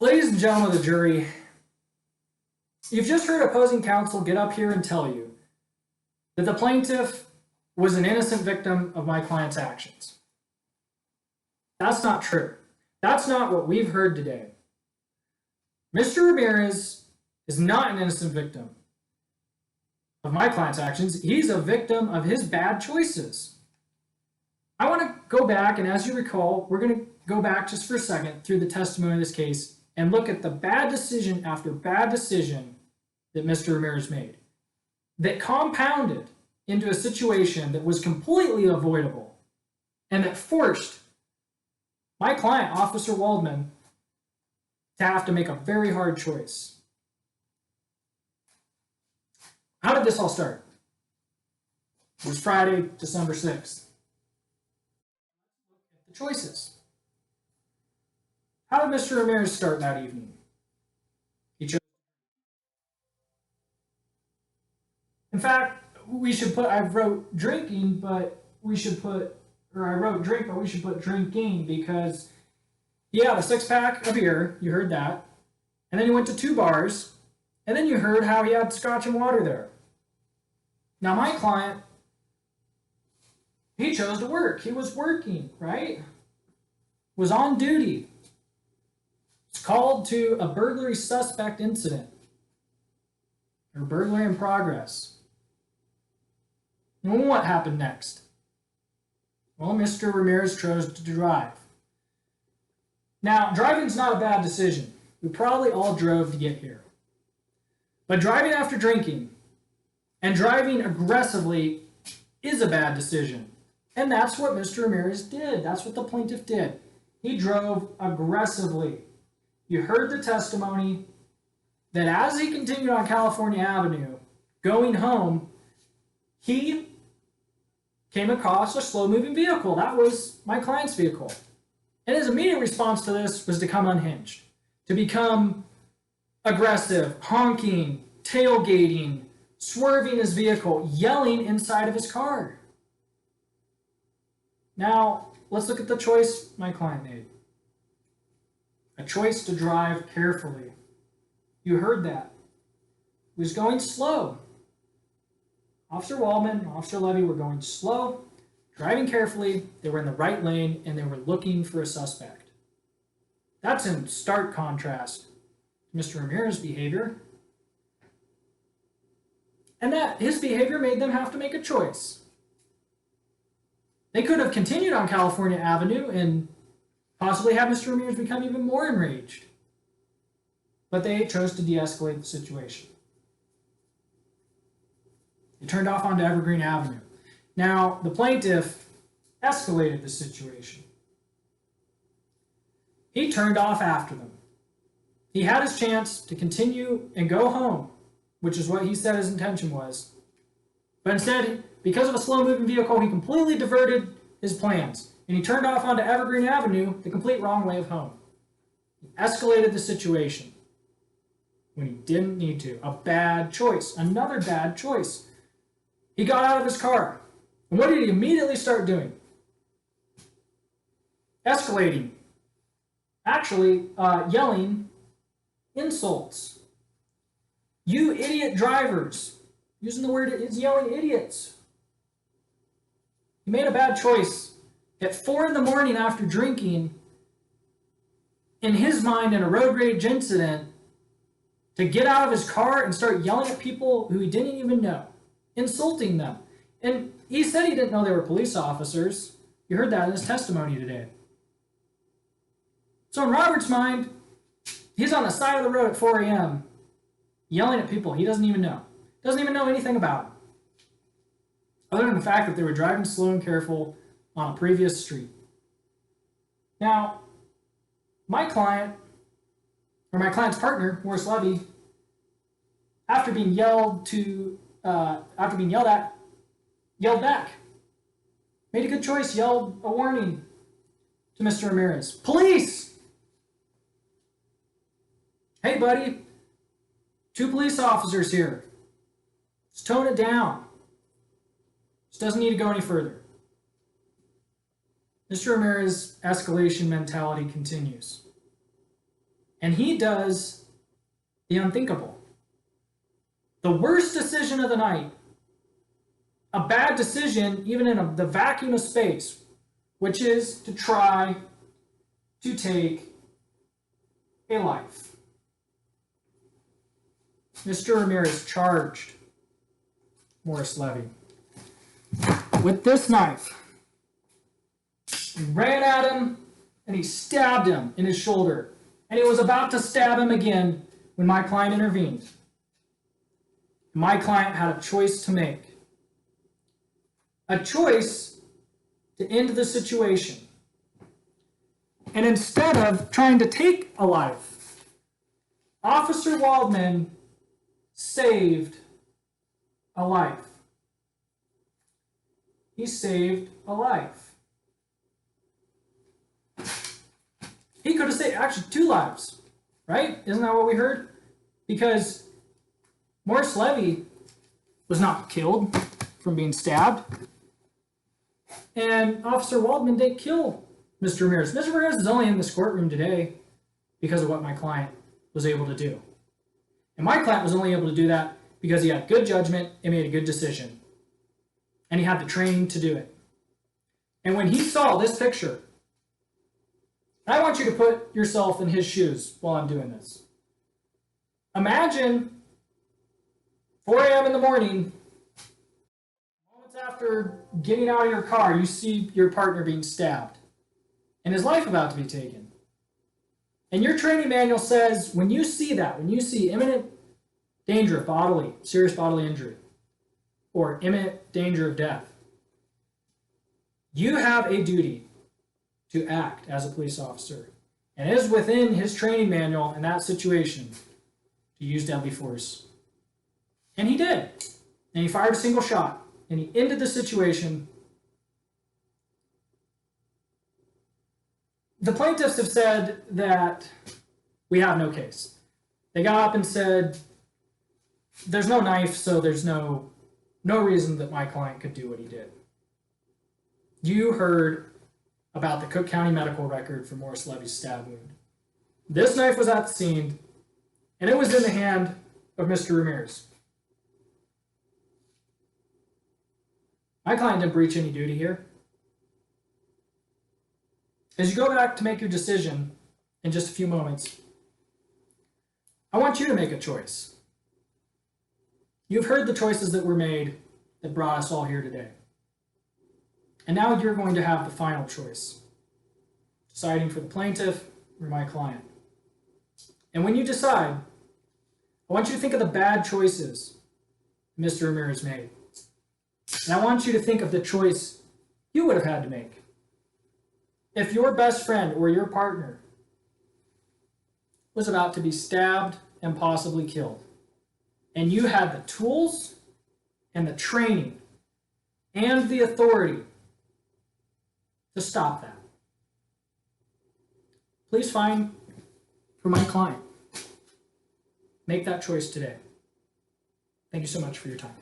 Ladies and gentlemen of the jury, you've just heard opposing counsel get up here and tell you that the plaintiff was an innocent victim of my client's actions. That's not true. That's not what we've heard today. Mr. Ramirez is not an innocent victim of my client's actions. He's a victim of his bad choices. I want to go back, and as you recall, we're going to go back just for a second through the testimony of this case and look at the bad decision after bad decision that Mr. Ramirez made that compounded into a situation that was completely avoidable and that forced my client, Officer Waldman, to have to make a very hard choice. How did this all start? It was Friday, December 6th. The choices. How did Mr. Ramirez start that evening? He chose. In fact, we should put, I wrote drinking, but we should put, or I wrote drink, but we should put drinking because he had a 6-pack of beer, you heard that, and then he went to 2 bars, and then you heard how he had scotch and water there. Now my client, he chose to work. He was working, right? Was on duty. Was called to a burglary suspect incident, or burglary in progress. And what happened next? Well, Mr. Ramirez chose to drive. Now, driving's not a bad decision. We probably all drove to get here. But driving after drinking and driving aggressively is a bad decision. And that's what Mr. Ramirez did. That's what the plaintiff did. He drove aggressively. You heard the testimony that as he continued on California Avenue, going home, he came across a slow-moving vehicle. That was my client's vehicle. And his immediate response to this was to come unhinged, to become aggressive, honking, tailgating, swerving his vehicle, yelling inside of his car. Now, let's look at the choice my client made. A choice to drive carefully. You heard that. He was going slow. Officer Waldman and Officer Levy were going slow, driving carefully. They were in the right lane, and they were looking for a suspect. That's in stark contrast to Mr. Ramirez's behavior. And that his behavior made them have to make a choice. They could have continued on California Avenue and possibly have Mr. Ramirez become even more enraged. But they chose to de-escalate the situation. They turned off onto Evergreen Avenue. Now, the plaintiff escalated the situation. He turned off after them. He had his chance to continue and go home, which is what he said his intention was. But instead, because of a slow-moving vehicle, he completely diverted his plans, and he turned off onto Evergreen Avenue, the complete wrong way of home. He escalated the situation when he didn't need to. A bad choice. Another bad choice. He got out of his car. And what did he immediately start doing? Escalating. Actually, yelling insults. You idiot drivers. Using the word, it's yelling idiots. He made a bad choice at 4 in the morning after drinking, in his mind, in a road rage incident, to get out of his car and start yelling at people who he didn't even know, insulting them. And he said he didn't know they were police officers. You heard that in his testimony today. So in Robert's mind, he's on the side of the road at 4 a.m. yelling at people he doesn't even know. Doesn't even know anything about them. Other than the fact that they were driving slow and careful on a previous street. Now, my client, or my client's partner, Morris Levy, after being yelled at, yelled back. Made a good choice, yelled a warning to Mr. Ramirez. Police! Hey, buddy, 2 police officers here. Let's tone it down. This doesn't need to go any further. Mr. Ramirez's escalation mentality continues. And he does the unthinkable. The worst decision of the night, a bad decision even in the vacuum of space, which is to try to take a life. Mr. Ramirez charged Morris Levy with this knife. He ran at him and he stabbed him in his shoulder. And he was about to stab him again when my client intervened. My client had a choice to make. A choice to end the situation. And instead of trying to take a life, Officer Waldman saved a life. He saved a life. He could have saved actually 2 lives, right? Isn't that what we heard? Because Morris Levy was not killed from being stabbed. And Officer Waldman didn't kill Mr. Ramirez. Mr. Ramirez is only in this courtroom today because of what my client was able to do. And my client was only able to do that because he had good judgment and made a good decision. And he had the training to do it. And when he saw this picture, I want you to put yourself in his shoes while I'm doing this. Imagine 4 a.m. in the morning, moments after getting out of your car, you see your partner being stabbed and his life about to be taken. And your training manual says when you see that, when you see imminent danger of serious bodily injury, or imminent danger of death, you have a duty to act as a police officer. And it is within his training manual in that situation to use deadly force. And he did. And he fired a single shot. And he ended the situation. The plaintiffs have said that we have no case. They got up and said, there's no knife, so there's no reason that my client could do what he did. You heard about the Cook County medical record for Morris Levy's stab wound. This knife was at the scene, and it was in the hand of Mr. Ramirez. My client didn't breach any duty here. As you go back to make your decision in just a few moments, I want you to make a choice. You've heard the choices that were made that brought us all here today. And now you're going to have the final choice, deciding for the plaintiff or my client. And when you decide, I want you to think of the bad choices Mr. Ramirez made. And I want you to think of the choice you would have had to make. If your best friend or your partner was about to be stabbed and possibly killed, and you had the tools and the training and the authority to stop that, please find for my client. Make that choice today. Thank you so much for your time.